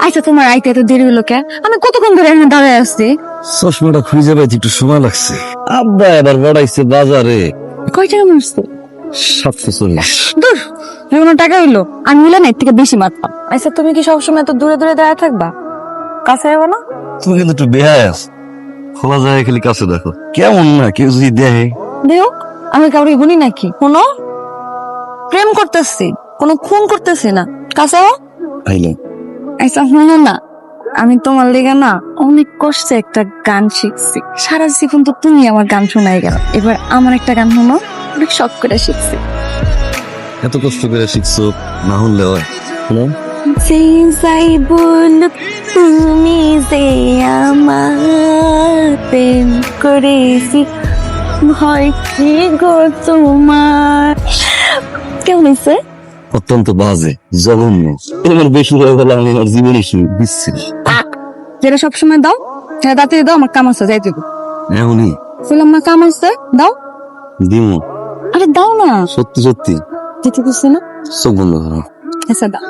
আচ্ছা তোমার আইতে এত দেরি হলো কে? আমি কতক্ষণ ধরে এখানে দাঁড়ায় আসছি। চশমাটা খুঁজে পাইতে একটু সময় লাগছে। আব্বা এবার বাড়াইছে বাজারে কয় টাকা মারছো? 740। দূর, কোনো টাকা হইলো আমি হইলে না এর থেকে বেশি মারতাম। আচ্ছা তুমি কি সবসময় এত দূরে দূরে দাঁড়ায় থাকবা? কাছে যাবো না? তুমি কিন্তু একটু বেহায় আছো। খোলা যায় খালি কাছে দেখো কেমন না কেউ যদি দেখে। দেও আমি কাউরে গুনি নাকি? কোনো প্রেম করতেছি, কোনো খুন করতেছি না। কাছে যাও। আইলে আচ্ছা শোনো না, আমি তোমার লেগে না অনেক কষ্টে একটা গান শিখছি। সারা জীবন তো তুমি আমার গান শোনাই গেল, এবার আমার একটা গান শোনো। অনেক শখ করে শিখছি। এত কষ্ট করে শিখছো, না হলে হয় শোনো। যে যাই বলুক তুমি যে আমার প্রেম করেছি, ভয় কি গো তোমার। কেমন হয়েছে? অত্যন্ত বাজে, জঘন্য। এবার বেশি হয়ে গেলে আমি আমার জীবনে শুরু দিচ্ছি। যেটা সবসময় দাও সেটা তাতে দাও, আমার কাম আছে যাইতে। এমনই বললাম না কাম আছে, দাও। দিমু, আরে দাও না। সত্যি সত্যি। যেতে দিচ্ছে না। চোখ বন্ধ করো। আচ্ছা দাও।